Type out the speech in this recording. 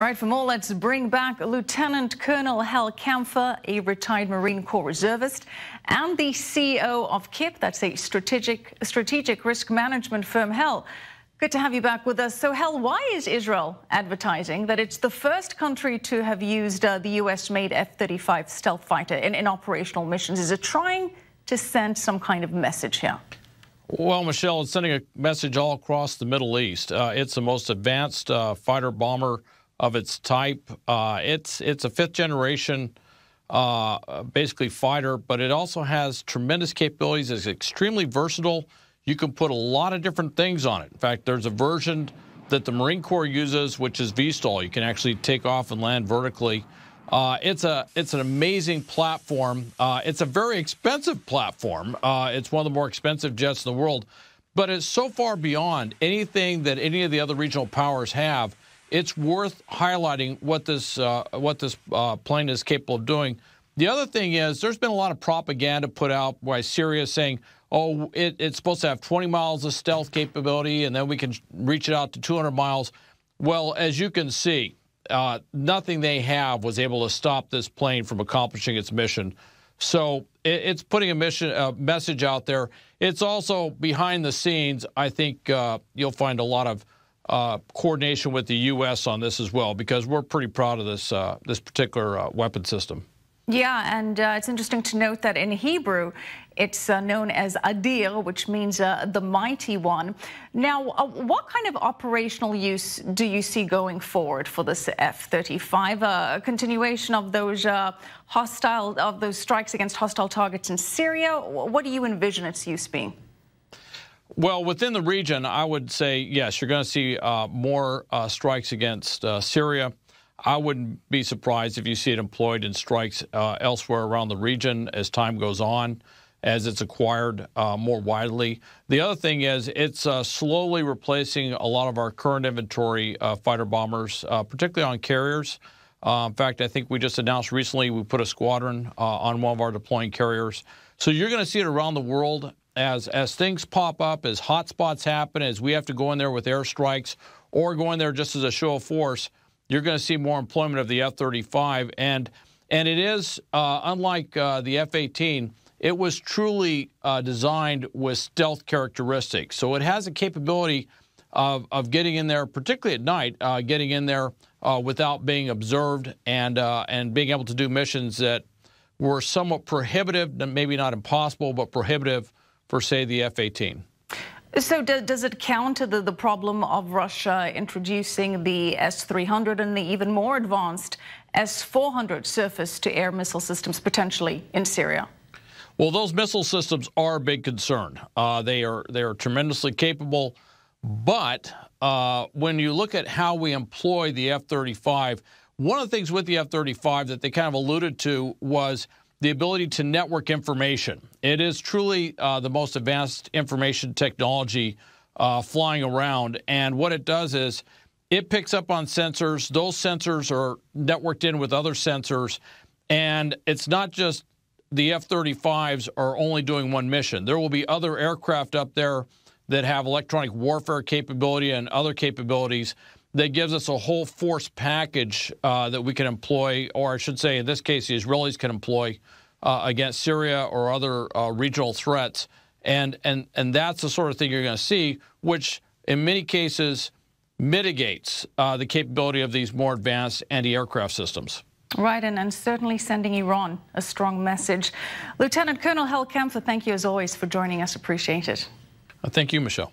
All right, for more, let's bring back Lieutenant Colonel Hal Kempfer, a retired Marine Corps reservist, and the CEO of KIP, that's a strategic risk management firm. Hal, good to have you back with us. So, Hal, why is Israel advertising that it's the first country to have used the U.S.-made F-35 stealth fighter in operational missions? Is it trying to send some kind of message here? Well, Michelle, it's sending a message all across the Middle East. It's the most advanced fighter bomber of its type. It's a fifth generation, basically fighter, but it also has tremendous capabilities. It's extremely versatile. You can put a lot of different things on it. In fact, there's a version that the Marine Corps uses, which is VSTOL. You can actually take off and land vertically. It's an amazing platform. It's a very expensive platform. It's one of the more expensive jets in the world, but it's so far beyond anything that any of the other regional powers have. It's worth highlighting what this plane is capable of doing. The other thing is there's been a lot of propaganda put out by Syria saying, oh, it's supposed to have 20 miles of stealth capability, and then we can reach it out to 200 miles. Well, as you can see, nothing they have was able to stop this plane from accomplishing its mission. So it's putting a message out there. It's also behind the scenes. I think you'll find a lot of coordination with the U.S. on this as well, because we're pretty proud of this particular weapon system. Yeah, and it's interesting to note that in Hebrew, it's known as Adir, which means the mighty one. Now, what kind of operational use do you see going forward for this F-35? A continuation of those those strikes against hostile targets in Syria? What do you envision its use being? Well, within the region, I would say, yes, you're going to see more strikes against Syria. I wouldn't be surprised if you see it employed in strikes elsewhere around the region as time goes on, as it's acquired more widely. The other thing is it's slowly replacing a lot of our current inventory fighter bombers, particularly on carriers. In fact, I think we just announced recently we put a squadron on one of our deploying carriers. So you're going to see it around the world as things pop up, as hotspots happen, as we have to go in there with airstrikes or go in there just as a show of force. You're going to see more employment of the F-35, and it is unlike the F-18. It was truly designed with stealth characteristics, so it has a capability of getting in there, particularly at night, getting in there without being observed, and being able to do missions that were somewhat prohibitive, maybe not impossible, but prohibitive for, say, the F-18. So does it counter the problem of Russia introducing the S-300 and the even more advanced S-400 surface-to-air missile systems potentially in Syria? Well, those missile systems are a big concern. They are tremendously capable, but when you look at how we employ the F-35, one of the things with the F-35 that they kind of alluded to was the ability to network information. It is truly the most advanced information technology flying around. And what it does is it picks up on sensors. Those sensors are networked in with other sensors. And it's not just the F-35s are only doing one mission. There will be other aircraft up there that have electronic warfare capability and other capabilities that gives us a whole force package that we can employ, or I should say, in this case, the Israelis can employ against Syria or other regional threats. And that's the sort of thing you're going to see, which in many cases mitigates the capability of these more advanced anti-aircraft systems. Right, and certainly sending Iran a strong message. Lieutenant Colonel Hal Kempfer, thank you as always for joining us. Appreciate it. Thank you, Michelle.